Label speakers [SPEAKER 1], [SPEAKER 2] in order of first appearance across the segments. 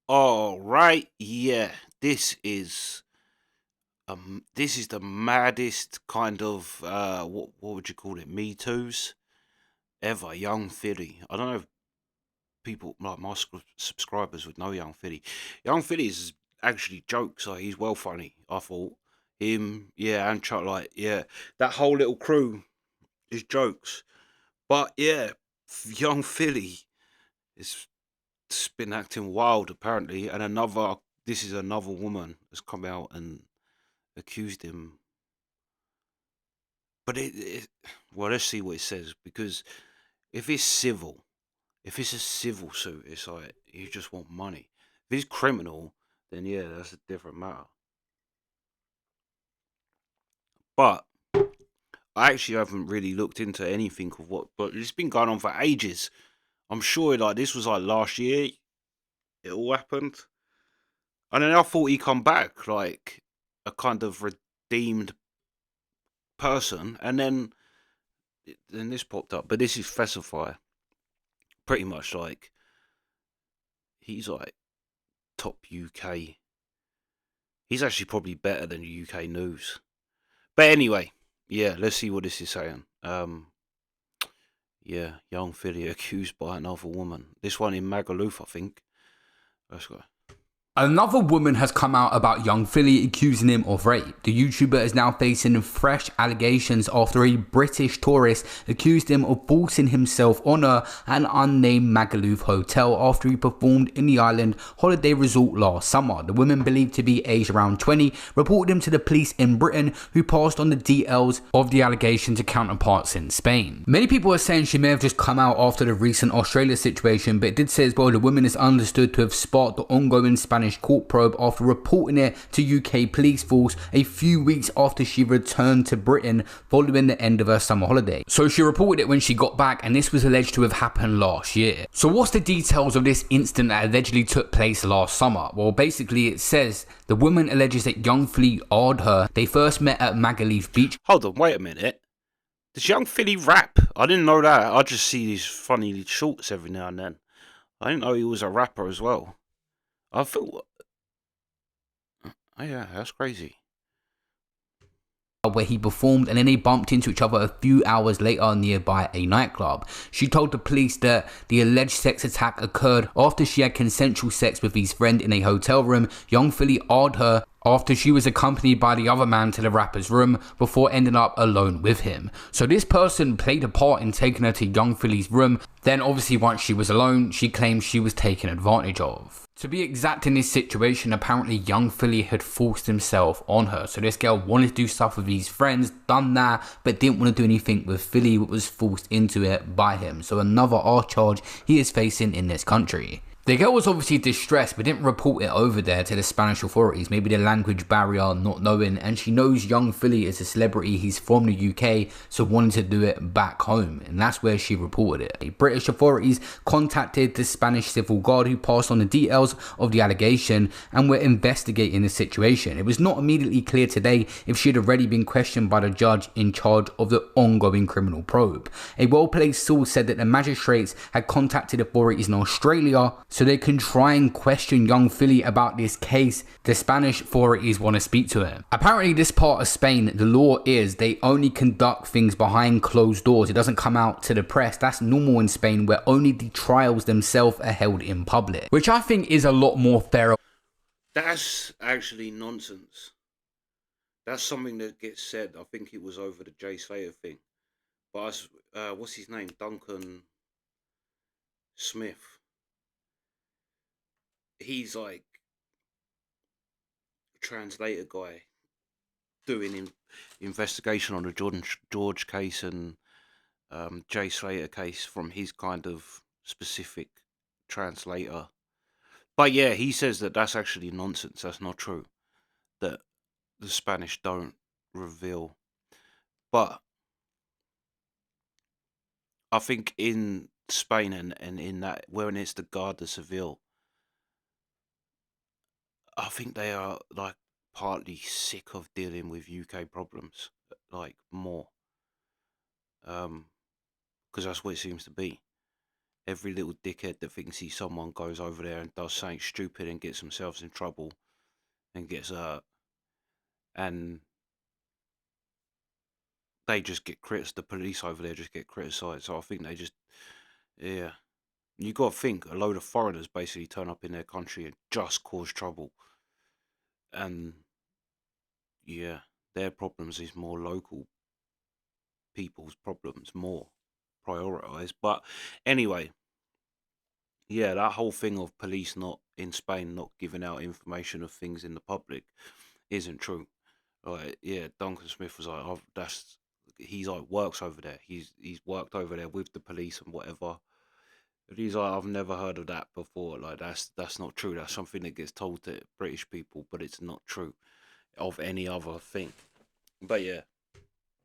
[SPEAKER 1] All right, yeah. This is the maddest kind of what would you call it? Me Too's ever. Young Philly. I don't know if people like my subscribers would know Young Philly. Young Philly is actually jokes. Like he's well funny. I thought him, yeah, and Chuck, like yeah, that whole little crew is jokes. But yeah, Young Philly is been acting wild apparently, and this is another woman has come out and accused him. But well, let's see what it says, because if it's civil, if it's a civil suit, it's like you just want money. If it's criminal, then yeah, that's a different matter. But I actually haven't really looked into anything of what, but it's been going on for ages. I'm sure like this was like last year. It all happened, and then I thought he come back like a kind of redeemed person, and then this popped up. But this is Fesify, pretty much like he's like top UK. He's actually probably better than UK news. But anyway, yeah, let's see what this is saying. Yeah, young Philly accused by another woman. This one in Magaluf, I think. Let's go.
[SPEAKER 2] Another woman has come out about young Philly accusing him of rape. The YouTuber is now facing fresh allegations after a British tourist accused him of forcing himself on her at an unnamed Magaluf hotel after he performed in the island holiday resort last summer. The woman, believed to be aged around 20, reported him to the police in Britain, who passed on the details of the allegation to counterparts in Spain. Many people are saying she may have just come out after the recent Australia situation, but it did say as well the woman is understood to have sparked the ongoing Spanish court probe after reporting it to UK police force a few weeks after she returned to Britain following the end of her summer holiday. So she reported it when she got back, and this was alleged to have happened last year. So what's the details of this incident that allegedly took place last summer? Well, basically it says the woman alleges that young Flea awed her. They first met at Magaluf Beach.
[SPEAKER 1] Hold on, wait a minute. Does young Philly rap? I didn't know that. I just see these funny shorts every now and then. I didn't know he was a rapper as well. I thought, oh yeah, that's crazy.
[SPEAKER 2] Where he performed, and then they bumped into each other a few hours later nearby a nightclub. She told the police that the alleged sex attack occurred after she had consensual sex with his friend in a hotel room. Young Philly awed her after she was accompanied by the other man to the rapper's room before ending up alone with him. So this person played a part in taking her to young Philly's room. Then obviously once she was alone, she claimed she was taken advantage of. To be exact, in this situation, apparently young Philly had forced himself on her. So this girl wanted to do stuff with his friends, done that, but didn't want to do anything with Philly, but was forced into it by him. So another arch charge he is facing in this country. The girl was obviously distressed, but didn't report it over there to the Spanish authorities. Maybe the language barrier, not knowing, and she knows young Philly is a celebrity. He's from the UK, so wanted to do it back home, and that's where she reported it. The British authorities contacted the Spanish civil guard, who passed on the details of the allegation and were investigating the situation. It was not immediately clear today if she had already been questioned by the judge in charge of the ongoing criminal probe. A well-placed source said that the magistrates had contacted authorities in Australia so they can try and question young Philly about this case. The Spanish authorities want to speak to him. Apparently this part of Spain, the law is they only conduct things behind closed doors. It doesn't come out to the press. That's normal in Spain, where only the trials themselves are held in public, which I think is a lot more fair.
[SPEAKER 1] That's actually nonsense. That's something that gets said. I think it was over the Jay Slater thing. But what's his name? Duncan Smith. He's like a translator guy doing investigation on the George case and Jay Slater case from his kind of specific translator. But yeah, he says that that's actually nonsense. That's not true. That the Spanish don't reveal. But I think in Spain and in that, when it's the Guardia Civil, I think they are like partly sick of dealing with UK problems, like more, because that's what it seems to be. every little dickhead that thinks he's someone goes over there and does something stupid and gets themselves in trouble and gets hurt, and they just get the police over there just get criticised. So I think they just, yeah. You got to think a load of foreigners basically turn up in their country and just cause trouble. And yeah, their problems is more local people's problems, more prioritized. But anyway, yeah, that whole thing of police not in Spain not giving out information of things in the public isn't true. Like, yeah, Duncan Smith was like, oh, he's like works over there. He's worked over there with the police and whatever. And he's like, I've never heard of that before. Like, that's not true. That's something that gets told to British people, but it's not true of any other thing. But yeah.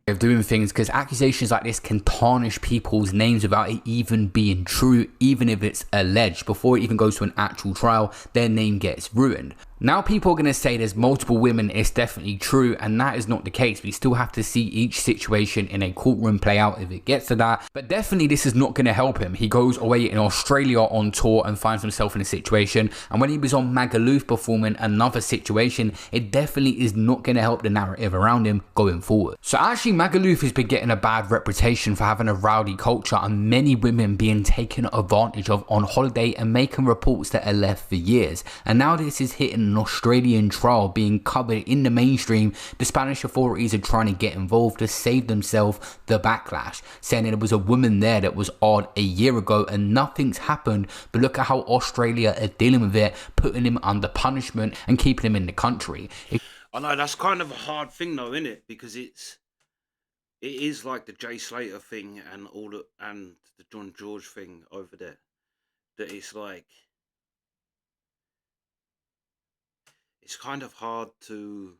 [SPEAKER 2] Of doing things, because accusations like this can tarnish people's names without it even being true. Even if it's alleged, before it even goes to an actual trial, their name gets ruined. Now people are going to say there's multiple women, it's definitely true, and that is not the case. We still have to see each situation in a courtroom play out if it gets to that. But definitely this is not going to help him. He goes away in Australia on tour and finds himself in a situation, and when he was on Magaluf performing another situation, it definitely is not going to help the narrative around him going forward. So actually Magaluf has been getting a bad reputation for having a rowdy culture and many women being taken advantage of on holiday and making reports that are left for years. And now this is hitting an Australian trial being covered in the mainstream. The Spanish authorities are trying to get involved to save themselves the backlash, saying that there was a woman there that was odd a year ago and nothing's happened, but look at how Australia are dealing with it, putting him under punishment and keeping him in the country.
[SPEAKER 1] I know that's kind of a hard thing though, isn't it? Because it is like the Jay Slater thing and and the John George thing over there. That it's like, it's kind of hard to,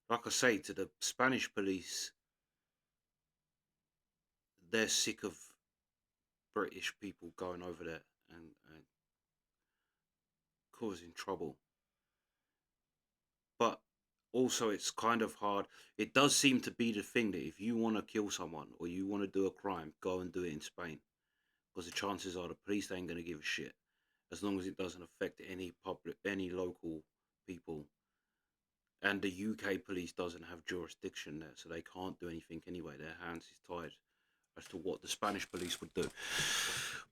[SPEAKER 1] like I say, to the Spanish police, they're sick of British people going over there and causing trouble. But also it's kind of hard. It does seem to be the thing that if you want to kill someone or you want to do a crime, go and do it in Spain. Because the chances are the police ain't going to give a shit. As long as it doesn't affect any local people. And the UK police doesn't have jurisdiction there, so they can't do anything anyway. Their hands is tied as to what the Spanish police would do.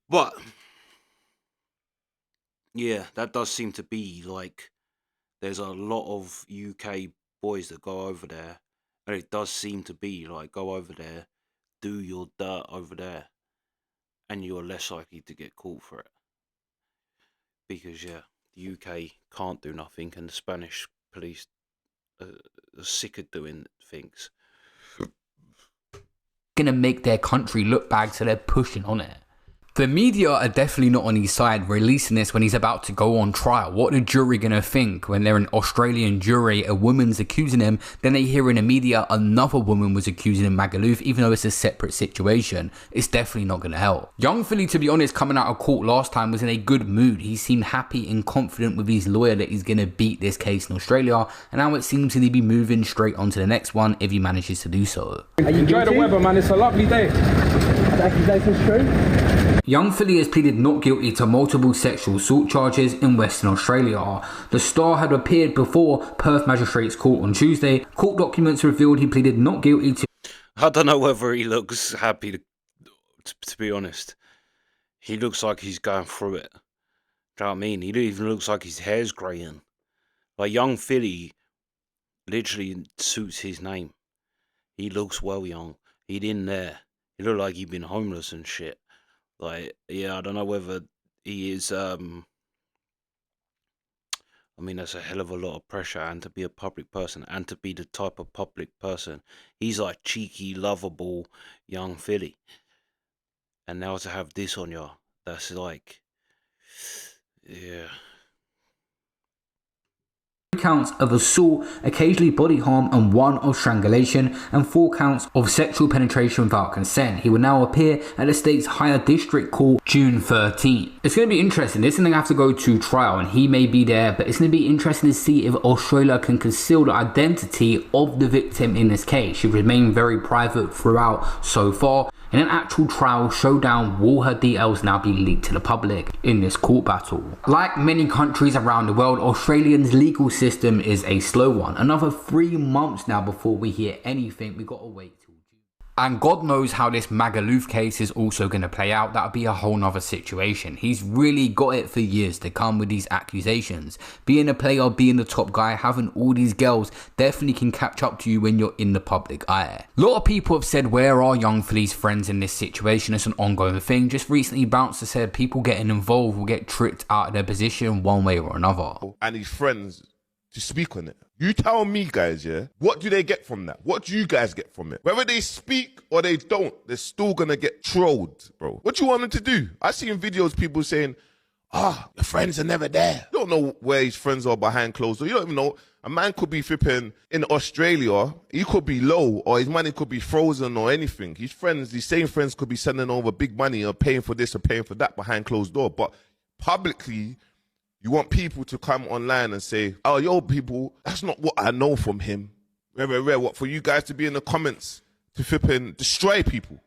[SPEAKER 1] But yeah, that does seem to be like, there's a lot of UK boys that go over there, and it does seem to be like, go over there, do your dirt over there, and you're less likely to get caught for it. Because yeah, the UK can't do nothing, and the Spanish police are sick of doing things.
[SPEAKER 2] Gonna make their country look bad, so they're pushing on it. The media are definitely not on his side, releasing this when he's about to go on trial. What are the jury gonna think when they're an Australian jury, a woman's accusing him, then they hear in the media another woman was accusing him Magaluf, even though it's a separate situation? It's definitely not gonna help. Young Philly, to be honest, coming out of court last time was in a good mood. He seemed happy and confident with his lawyer that he's gonna beat this case in Australia, and now it seems to be moving straight on to the next one if he manages to do so.
[SPEAKER 3] Enjoy the weather, man. It's a lovely day. The accusation's true.
[SPEAKER 2] Young Philly has pleaded not guilty to multiple sexual assault charges in Western Australia. The star had appeared before Perth Magistrates Court on Tuesday. Court documents revealed he pleaded not guilty to...
[SPEAKER 1] I don't know whether he looks happy, to be honest. He looks like he's going through it. Do you know what I mean? He even looks like his hair's greying. Like, Young Philly literally suits his name. He looks well young. He'd in there. He looked like he'd been homeless and shit. Like, yeah, I don't know whether he is, I mean, that's a hell of a lot of pressure, and to be a public person, and to be the type of public person. He's like cheeky, lovable Young Philly. And now to have this on you, that's like, yeah.
[SPEAKER 2] Counts of assault, occasionally body harm, and 1 of strangulation, and 4 counts of sexual penetration without consent. He will now appear at the state's higher district court June 13th. It's going to be interesting. This is going to have to go to trial, and he may be there, but it's going to be interesting to see if Australia can conceal the identity of the victim in this case. She remained very private throughout so far. In an actual trial showdown, will her details now be leaked to the public in this court battle? Like many countries around the world, Australia's legal system is a slow one. Another 3 months now before we hear anything. We gotta wait till June. And God knows how this Magaluf case is also going to play out. That'll be a whole nother situation. He's really got it for years to come with these accusations. Being a player, being the top guy, having all these girls definitely can catch up to you when you're in the public eye. A lot of people have said, where are young Philly's friends in this situation? It's an ongoing thing. Just recently, Bouncer said people getting involved will get tricked out of their position one way or another.
[SPEAKER 4] And his friends to speak on it. You tell me, guys, yeah, what do they get from that? What do you guys get from it? Whether they speak or they don't, they're still gonna get trolled, bro. What do you want them to do? I see in videos people saying, your friends are never there. You don't know where his friends are behind closed doors. You don't even know. A man could be flipping in Australia, he could be low, or his money could be frozen or anything. His friends, these same friends could be sending over big money or paying for this or paying for that behind closed door. But publicly, you want people to come online and say, oh, yo, people, that's not what I know from him. Rare, what, for you guys to be in the comments to flip and destroy people?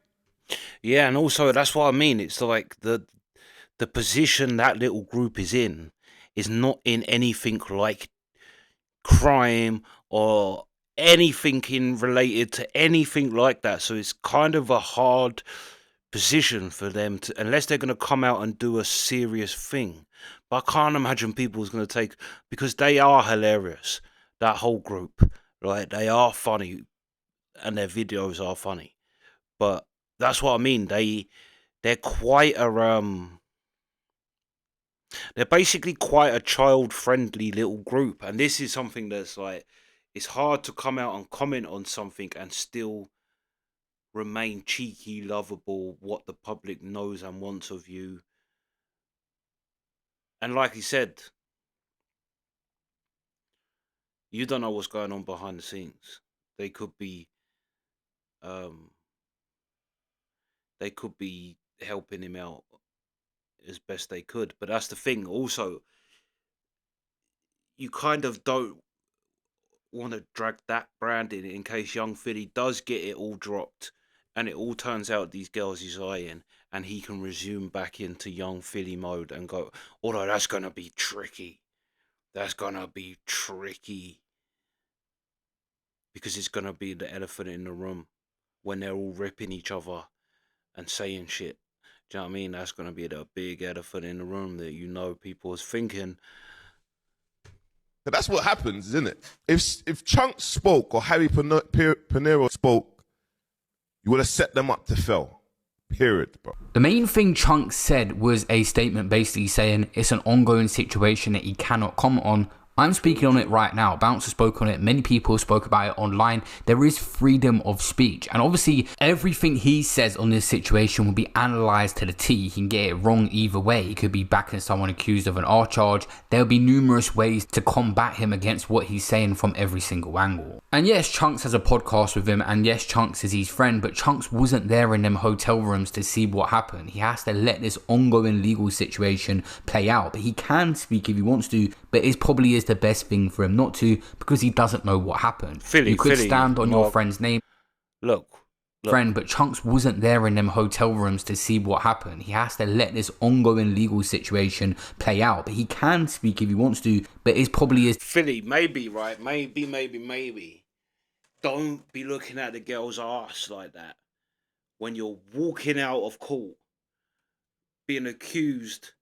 [SPEAKER 1] Yeah, and also that's what I mean. It's like the position that little group is in is not in anything like crime or anything in related to anything like that. So it's kind of a hard position for them to, unless they're going to come out and do a serious thing. But I can't imagine people's going to take, because they are hilarious, that whole group, right? They are funny and their videos are funny. But that's what I mean. They're quite a they're basically quite a child-friendly little group, and this is something that's like, it's hard to come out and comment on something and still remain cheeky, lovable, what the public knows and wants of you. And like he said, you don't know what's going on behind the scenes. They could be helping him out as best they could. But that's the thing. Also, you kind of don't want to drag that brand in case young Philly does get it all dropped and it all turns out these girls he's eyeing, and he can resume back into young Philly mode and go, although that's going to be tricky. That's going to be tricky. Because it's going to be the elephant in the room when they're all ripping each other and saying shit. Do you know what I mean? That's going to be the big elephant in the room that people is thinking.
[SPEAKER 4] But that's what happens, isn't it? If Chunks spoke or Harry Panero spoke, you would have set them up to fail. Period, bro.
[SPEAKER 2] The main thing Chunks said was a statement basically saying it's an ongoing situation that he cannot comment on. I'm speaking on it right now. Bouncer spoke on it. Many people spoke about it online. There is freedom of speech. And obviously, everything he says on this situation will be analysed to the T. He can get it wrong either way. He could be backing someone accused of an R charge. There'll be numerous ways to combat him against what he's saying from every single angle. And yes, Chunks has a podcast with him. And yes, Chunks is his friend. But Chunks wasn't there in them hotel rooms to see what happened. He has to let this ongoing legal situation play out. But he can speak if he wants to. But it probably is the best thing for him not to, because he doesn't know what happened. You could stand on your friend's name.
[SPEAKER 1] Look.
[SPEAKER 2] Friend, but Chunks wasn't there in them hotel rooms to see what happened. He has to let this ongoing legal situation play out. But he can speak if he wants to, but it probably is.
[SPEAKER 1] Philly, maybe, right? Maybe. Don't be looking at the girl's ass like that when you're walking out of court being accused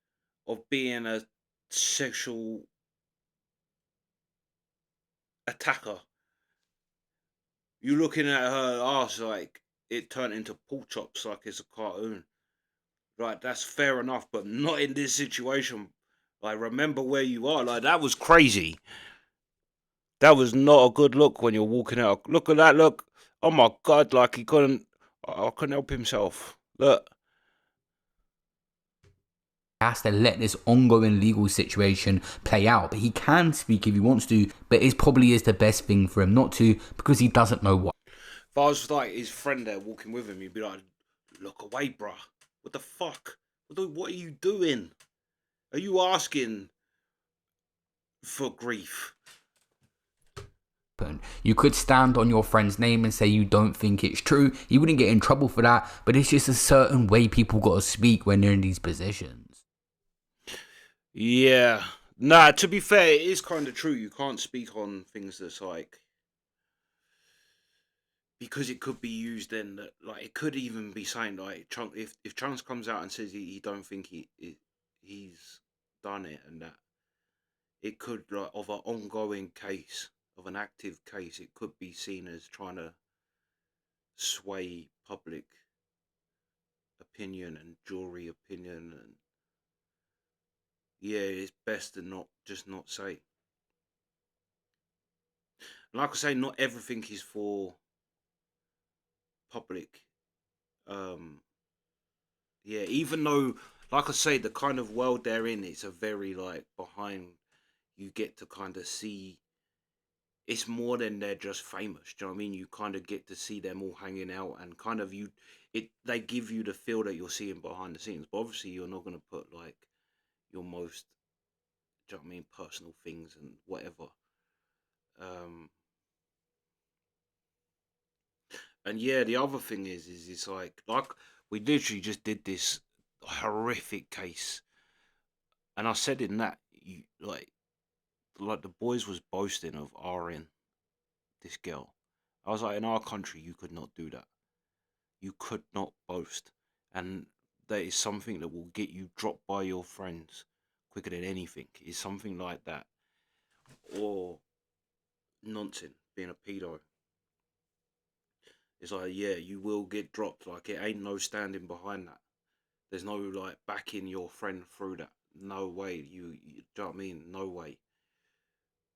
[SPEAKER 1] of being a sexual attacker. You looking at her ass like it turned into pork chops, like it's a cartoon. Right, that's fair enough, but not in this situation. Like, remember where you are. Like, that was crazy. That was not a good look when you're walking out. Look at that look. Oh my God, like I couldn't help himself. Look.
[SPEAKER 2] Has to let this ongoing legal situation play out. But he can speak if he wants to, but it probably is the best thing for him not to, because he doesn't know what.
[SPEAKER 1] If I was like his friend there walking with him, he'd be like, look away, bruh. What the fuck? What are you doing? Are you asking for grief?
[SPEAKER 2] happened. You could stand on your friend's name and say you don't think it's true. You wouldn't get in trouble for that, but it's just a certain way people got to speak when they're in these positions.
[SPEAKER 1] Yeah. Nah, to be fair, it is kind of true. You can't speak on things that's like, because it could be used then that, like, it could even be saying like Chunk, if Chunks comes out and says he don't think he's done it, and that it could, like, of an ongoing case, of an active case, it could be seen as trying to sway public opinion and jury opinion, and yeah, it's best to not say. Like I say, not everything is for public. Um, yeah, even though, like I say, the kind of world they're in, it's a very like behind. You get to kind of see. It's more than they're just famous. Do you know what I mean? You kind of get to see them all hanging out, and kind of they give you the feel that you're seeing behind the scenes. But obviously, you're not gonna put like your most, do you know what I mean, personal things and whatever. Um, and yeah, the other thing is it's like we literally just did this horrific case, and I said in that, you like the boys was boasting of RN this girl. I was like, in our country, you could not do that. You could not boast, and that is something that will get you dropped by your friends quicker than anything. Is something like that, or nonsense, being a pedo. It's like, yeah, you will get dropped. Like, it ain't no standing behind that. There's no like backing your friend through that. No way. You do you know what I mean? No way.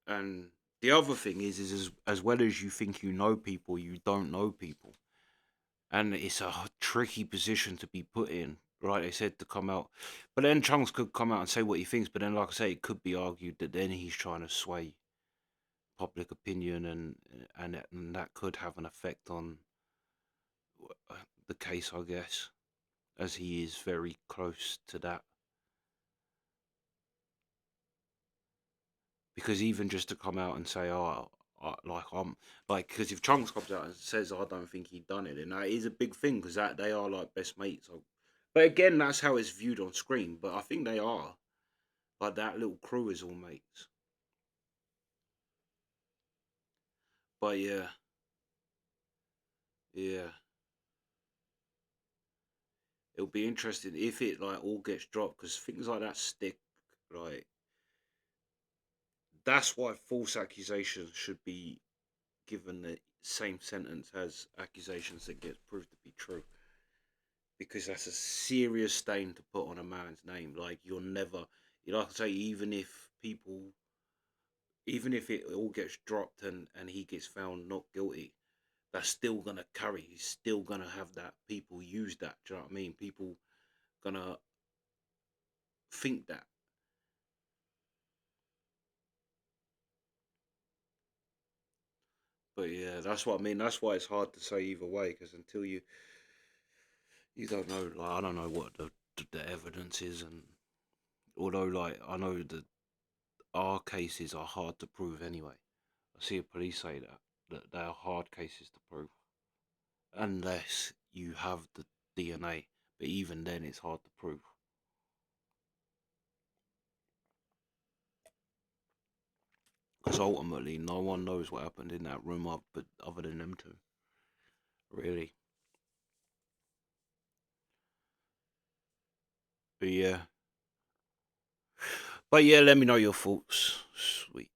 [SPEAKER 1] And the other thing is as well as you think you know people, you don't know people, and it's a tricky position to be put in. Right? They said to come out, but then Chunks could come out and say what he thinks. But then, like I say, it could be argued that then he's trying to sway public opinion, and that could have an effect on the case, I guess, as he is very close to that. Because even just to come out and say, "Oh, like I'm like," because if Chunks comes out and says, "I don't think he done it," then that is a big thing because that they are like best mates. So, but again, that's how it's viewed on screen. But I think they are, like, that little crew is all mates. But yeah, yeah, it'll be interesting if it like all gets dropped because things like that stick. Like, that's why false accusations should be given the same sentence as accusations that get proved to be true, because that's a serious stain to put on a man's name. Like, you're never, like I say, even if it all gets dropped and he gets found not guilty, that's still gonna carry. He's still gonna have that. People use that. Do you know what I mean? People gonna think that. But yeah, that's what I mean. That's why it's hard to say either way, because until you don't know. Like, I don't know what the evidence is, and although like I know that our cases are hard to prove anyway. I see a police say that they are hard cases to prove unless you have the DNA. But even then, it's hard to prove because ultimately, no one knows what happened in that room up, but other than them two, really. But yeah, let me know your thoughts. Sweet.